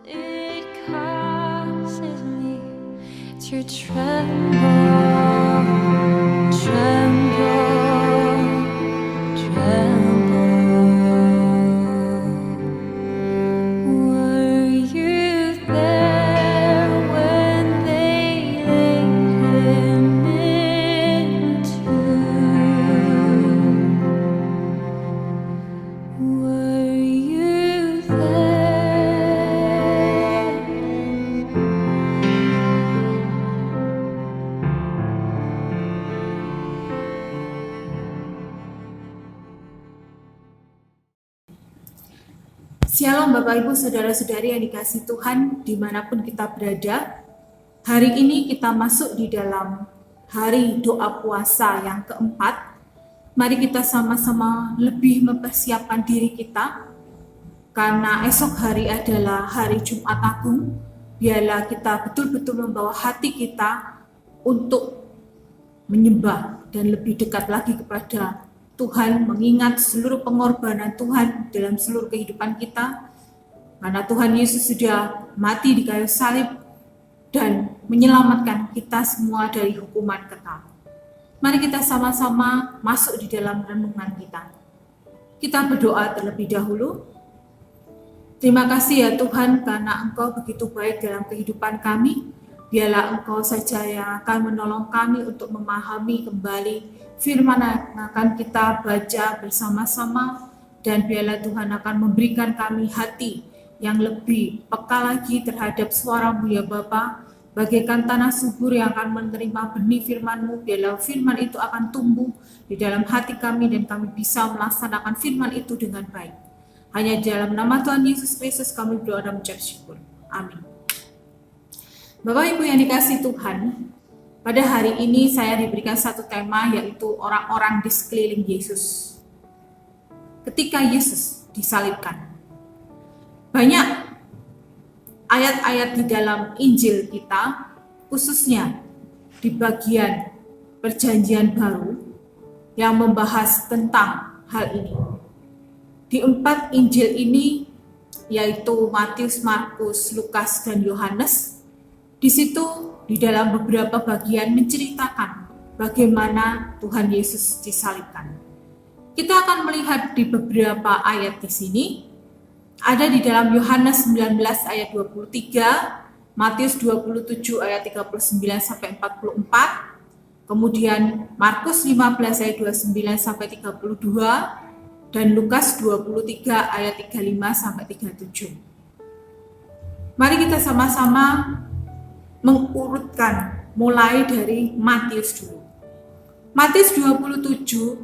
It causes me to tremble, tremble, tremble. Were you there when they laid him in a tomb? Were you there? Shalom Bapak Ibu Saudara-saudari yang dikasihi Tuhan dimanapun kita berada. Hari ini kita masuk di dalam hari doa puasa yang keempat. Mari kita sama-sama lebih mempersiapkan diri kita, karena esok hari adalah hari Jumat Agung. Biarlah kita betul-betul membawa hati kita untuk menyembah dan lebih dekat lagi kepada Tuhan, mengingat seluruh pengorbanan Tuhan dalam seluruh kehidupan kita, karena Tuhan Yesus sudah mati di kayu salib dan menyelamatkan kita semua dari hukuman kekal. Mari kita sama-sama masuk di dalam renungan kita. Kita berdoa terlebih dahulu. Terima kasih ya Tuhan, karena Engkau begitu baik dalam kehidupan kami. Biarlah Engkau saja yang akan menolong kami untuk memahami kembali firman yang akan kita baca bersama-sama, dan biarlah Tuhan akan memberikan kami hati yang lebih peka lagi terhadap suara-Mu ya Bapa, bagaikan tanah subur yang akan menerima benih firman-Mu. Biarlah firman itu akan tumbuh di dalam hati kami dan kami bisa melaksanakan firman itu dengan baik. Hanya di dalam nama Tuhan Yesus Kristus kami berdoa dan mengucap syukur. Amin. Bapak Ibu yang dikasihi Tuhan, pada hari ini saya diberikan satu tema, yaitu orang-orang di sekeliling Yesus. Ketika Yesus disalibkan, banyak ayat-ayat di dalam Injil kita, khususnya di bagian Perjanjian Baru, yang membahas tentang hal ini. Di 4 Injil ini, yaitu Matius, Markus, Lukas, dan Yohanes, di situ di dalam beberapa bagian menceritakan bagaimana Tuhan Yesus disalibkan. Kita akan melihat di beberapa ayat di sini. Ada di dalam Yohanes 19 ayat 23, Matius 27 ayat 39 sampai 44, kemudian Markus 15 ayat 29 sampai 32, dan Lukas 23 ayat 35 sampai 37. Mari kita sama-sama mengurutkan mulai dari Matius dulu. Matius 27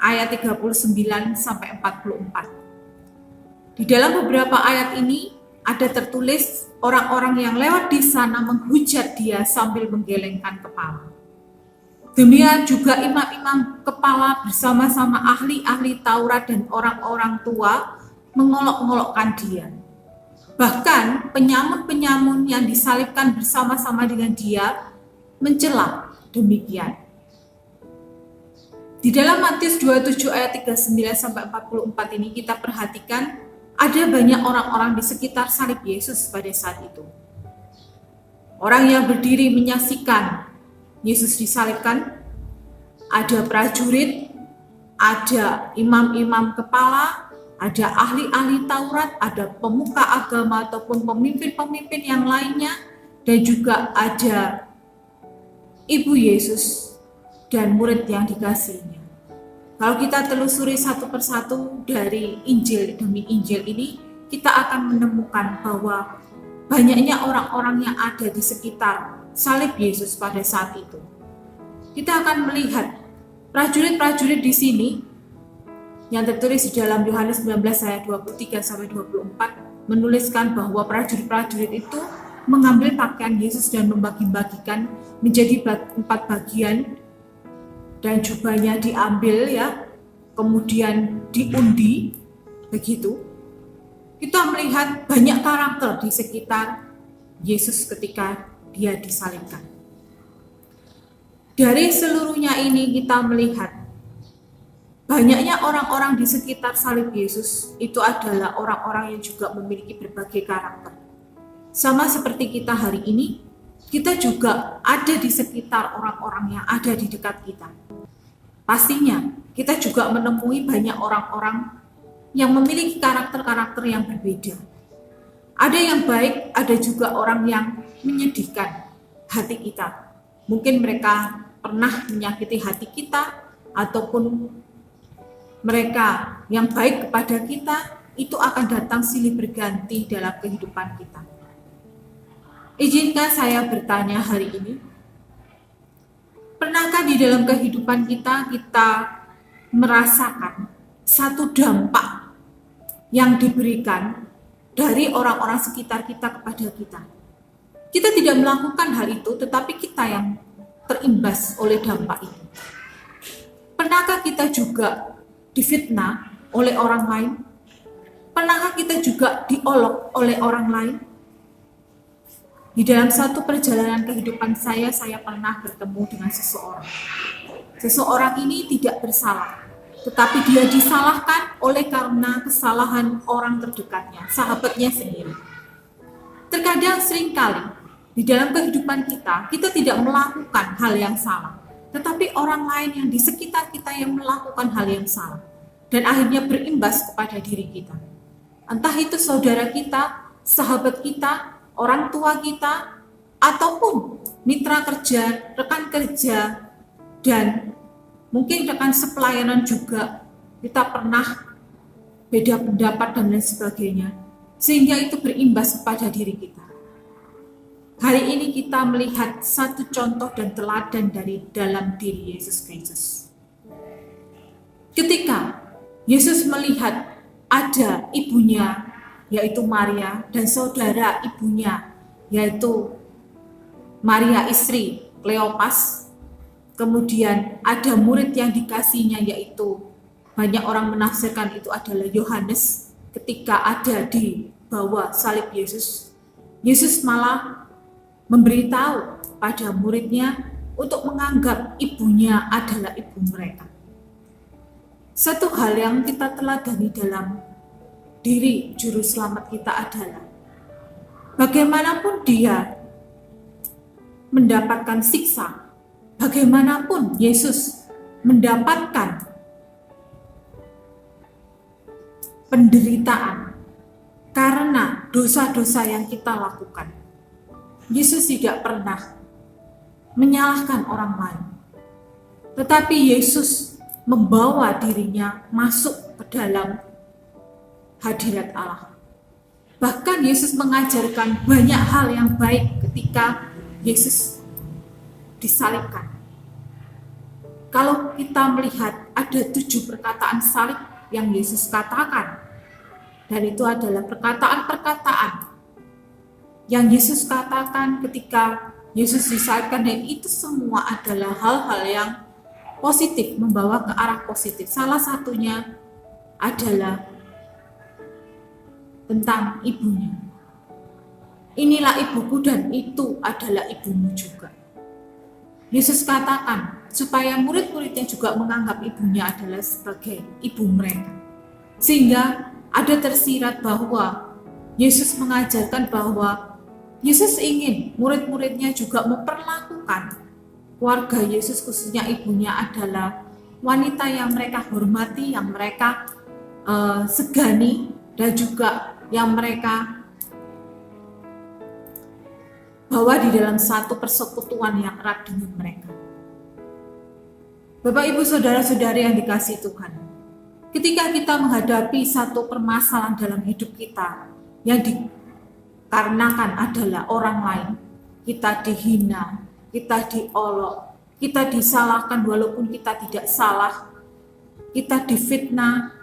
ayat 39 sampai 44. Di dalam beberapa ayat ini ada tertulis orang-orang yang lewat di sana menghujat dia sambil menggelengkan kepala. Demikian juga imam-imam kepala bersama-sama ahli-ahli Taurat dan orang-orang tua mengolok-olokkan dia. Bahkan penyamun-penyamun yang disalibkan bersama-sama dengan dia mencela demikian. Di dalam Matius 27 ayat 39 sampai 44 ini kita perhatikan ada banyak orang-orang di sekitar salib Yesus pada saat itu. Orang yang berdiri menyaksikan Yesus disalibkan, ada prajurit, ada imam-imam kepala, ada ahli-ahli Taurat, ada pemuka agama ataupun pemimpin-pemimpin yang lainnya, dan juga ada Ibu Yesus dan murid yang dikasihinya. Kalau kita telusuri satu persatu dari Injil demi Injil ini, kita akan menemukan bahwa banyaknya orang-orang yang ada di sekitar salib Yesus pada saat itu. Kita akan melihat prajurit-prajurit di sini yang tertulis di dalam Yohanes 19 ayat 23 sampai 24 menuliskan bahwa prajurit-prajurit itu mengambil pakaian Yesus dan membagi-bagikan menjadi 4 bagian, dan jubahnya diambil ya, kemudian diundi begitu. Kita melihat banyak karakter di sekitar Yesus ketika dia disalibkan. Dari seluruhnya ini kita melihat banyaknya orang-orang di sekitar salib Yesus itu adalah orang-orang yang juga memiliki berbagai karakter. Sama seperti kita hari ini, kita juga ada di sekitar orang-orang yang ada di dekat kita. Pastinya, kita juga menemui banyak orang-orang yang memiliki karakter-karakter yang berbeda. Ada yang baik, ada juga orang yang menyedihkan hati kita. Mungkin mereka pernah menyakiti hati kita, ataupun mereka yang baik kepada kita, itu akan datang silih berganti dalam kehidupan kita. Izinkan saya bertanya hari ini, pernahkah di dalam kehidupan kita merasakan satu dampak yang diberikan dari orang-orang sekitar kita kepada kita? Kita tidak melakukan hal itu, tetapi kita yang terimbas oleh dampak itu. Pernahkah kita juga difitnah oleh orang lain? Pernahkah kita juga diolok oleh orang lain? Di dalam satu perjalanan kehidupan saya pernah bertemu dengan seseorang. Seseorang ini tidak bersalah, tetapi dia disalahkan oleh karena kesalahan orang terdekatnya, sahabatnya sendiri. Terkadang seringkali di dalam kehidupan kita tidak melakukan hal yang salah, tetapi orang lain yang di sekitar kita yang melakukan hal yang salah, dan akhirnya berimbas kepada diri kita. Entah itu saudara kita, sahabat kita, orang tua kita, ataupun mitra kerja, rekan kerja, dan mungkin rekan sepelayanan juga. Kita pernah beda pendapat dan lain sebagainya, sehingga itu berimbas kepada diri kita. Hari ini kita melihat satu contoh dan teladan dari dalam diri Yesus Kristus. Ketika Yesus melihat ada ibunya, yaitu Maria, dan saudara ibunya, yaitu Maria istri Kleopas. Kemudian ada murid yang dikasihnya, yaitu banyak orang menafsirkan itu adalah Yohanes. Ketika ada di bawah salib Yesus, Yesus malah memberitahu pada muridnya untuk menganggap ibunya adalah ibu mereka. Satu hal yang kita teladani dalam diri juru selamat kita adalah bagaimanapun dia mendapatkan siksa, bagaimanapun Yesus mendapatkan penderitaan karena dosa-dosa yang kita lakukan, Yesus tidak pernah menyalahkan orang lain, tetapi Yesus membawa dirinya masuk ke dalam hadirat Allah. Bahkan Yesus mengajarkan banyak hal yang baik ketika Yesus disalibkan. Kalau kita melihat ada 7 perkataan salib yang Yesus katakan, dan itu adalah perkataan-perkataan yang Yesus katakan ketika Yesus disalibkan, dan itu semua adalah hal-hal yang positif, membawa ke arah positif. Salah satunya adalah tentang ibunya. Inilah ibuku dan itu adalah ibumu juga. Yesus katakan supaya murid-muridnya juga menganggap ibunya adalah sebagai ibu mereka. Sehingga ada tersirat bahwa Yesus mengajarkan bahwa Yesus ingin murid-muridnya juga memperlakukan keluarga Yesus, khususnya ibunya, adalah wanita yang mereka hormati, yang mereka segani, dan juga yang mereka bawa di dalam satu persekutuan yang erat dengan mereka. Bapak, Ibu, saudara-saudari yang dikasihi Tuhan, ketika kita menghadapi satu permasalahan dalam hidup kita yang dikarenakan adalah orang lain, kita dihina, kita diolok, kita disalahkan walaupun kita tidak salah, kita difitnah,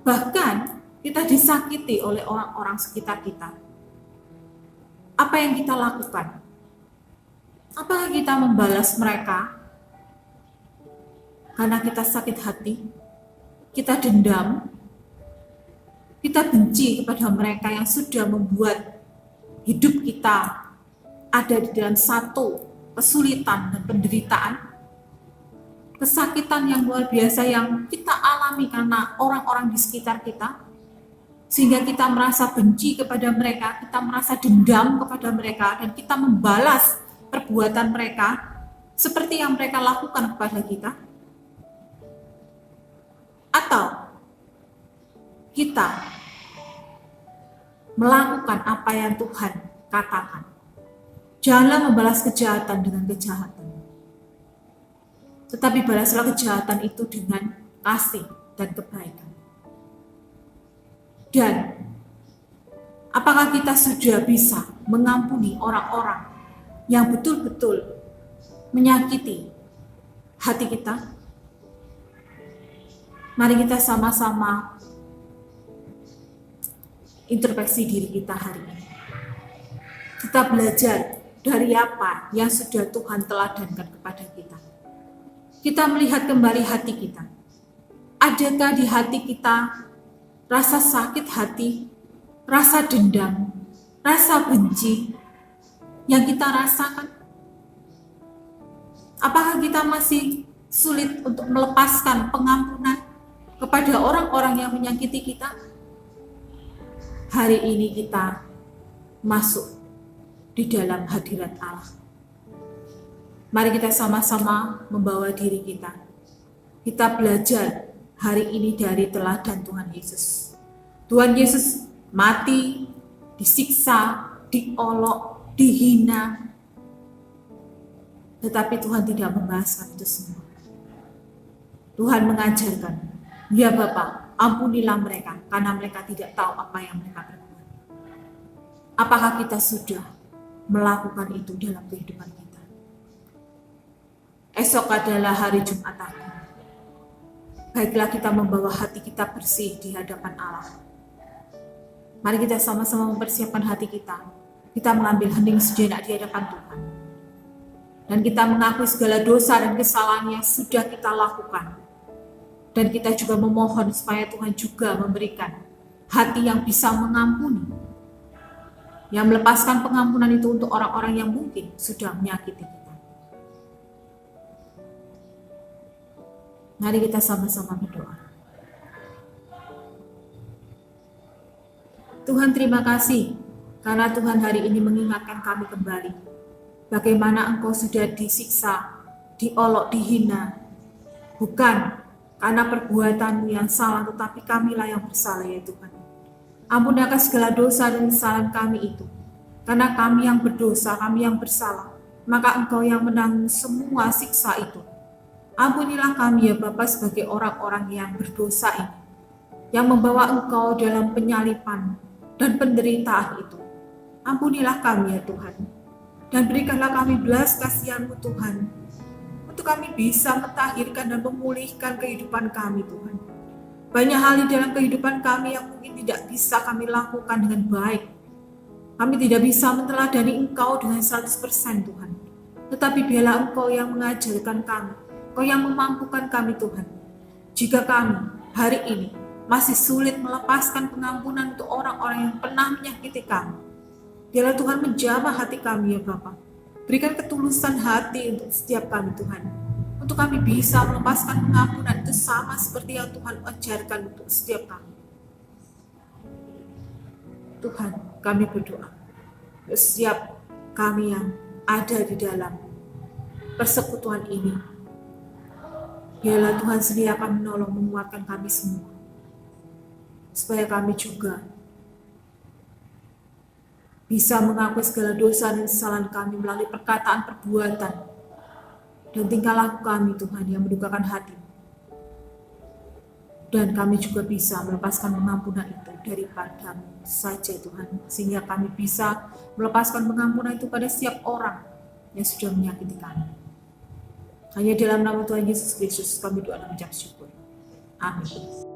bahkan kita disakiti oleh orang-orang sekitar kita. Apa yang kita lakukan? Apakah kita membalas mereka karena kita sakit hati, kita dendam, kita benci kepada mereka yang sudah membuat hidup kita ada di dalam satu kesulitan dan penderitaan, kesakitan yang luar biasa yang kita alami karena orang-orang di sekitar kita? sehingga kita merasa benci kepada mereka, kita merasa dendam kepada mereka, dan kita membalas perbuatan mereka seperti yang mereka lakukan kepada kita? Atau kita melakukan apa yang Tuhan katakan? Janganlah membalas kejahatan dengan kejahatan, tetapi balaslah kejahatan itu dengan kasih dan kebaikan. Dan apakah kita sudah bisa mengampuni orang-orang yang betul-betul menyakiti hati kita? Mari kita sama-sama introspeksi diri kita hari ini. Kita belajar dari apa yang sudah Tuhan teladankan kepada kita. Kita melihat kembali hati kita. Adakah di hati kita rasa sakit hati, rasa dendam, rasa benci yang kita rasakan? Apakah kita masih sulit untuk melepaskan pengampunan kepada orang-orang yang menyakiti kita? Hari ini kita masuk di dalam hadirat Allah. Mari kita sama-sama membawa diri kita. Kita belajar hari ini dari teladan Tuhan Yesus. Tuhan Yesus mati, disiksa, diolok, dihina. Tetapi Tuhan tidak membahaskan itu semua. Tuhan mengajarkan, ya Bapa, ampunilah mereka, karena mereka tidak tahu apa yang mereka perbuat. Apakah kita sudah melakukan itu dalam kehidupan kita? Esok adalah hari Jumat Agung. Baiklah kita membawa hati kita bersih di hadapan Allah. Mari kita sama-sama mempersiapkan hati kita. Kita mengambil hening sejenak di hadapan Tuhan. Dan kita mengakui segala dosa dan kesalahan yang sudah kita lakukan. Dan kita juga memohon supaya Tuhan juga memberikan hati yang bisa mengampuni. Yang melepaskan pengampunan itu untuk orang-orang yang mungkin sudah menyakiti kita. Mari kita sama-sama berdoa. Tuhan, terima kasih karena Tuhan hari ini mengingatkan kami kembali bagaimana Engkau sudah disiksa, diolok, dihina, bukan karena perbuatanmu yang salah, tetapi kamilah yang bersalah ya Tuhan. Ampuni akan segala dosa dan kesalahan kami itu, karena kami yang berdosa, kami yang bersalah, maka Engkau yang menanggung semua siksa itu. Ampunilah kami ya Bapa sebagai orang-orang yang berdosa ini, yang membawa Engkau dalam penyalipan dan penderitaan itu. Ampunilah kami ya Tuhan, dan berikanlah kami belas kasihan-Mu Tuhan, untuk kami bisa mentahirkan dan memulihkan kehidupan kami Tuhan. Banyak hal di dalam kehidupan kami yang mungkin tidak bisa kami lakukan dengan baik. Kami tidak bisa meneladani Engkau dengan 100% Tuhan, tetapi biarlah Engkau yang mengajarkan kami, Engkau yang memampukan kami Tuhan. Jika kami hari ini masih sulit melepaskan pengampunan untuk orang-orang yang pernah menyakiti kami, biarlah Tuhan menjamah hati kami ya Bapa. Berikan ketulusan hati untuk setiap kami Tuhan, untuk kami bisa melepaskan pengampunan itu sama seperti yang Tuhan ajarkan untuk setiap kami. Tuhan, kami berdoa untuk setiap kami yang ada di dalam persekutuan ini. Biarlah Tuhan sendiri akan menolong menguatkan kami semua, supaya kami juga bisa mengakui segala dosa dan kesalahan kami melalui perkataan, perbuatan, dan tingkah laku kami Tuhan yang mendukakan hati. Dan kami juga bisa melepaskan pengampunan itu daripada-Mu saja Tuhan, sehingga kami bisa melepaskan pengampunan itu pada setiap orang yang sudah menyakiti kami. Hanya dalam nama Tuhan Yesus Kristus kami doa dan mengucap syukur. Amin.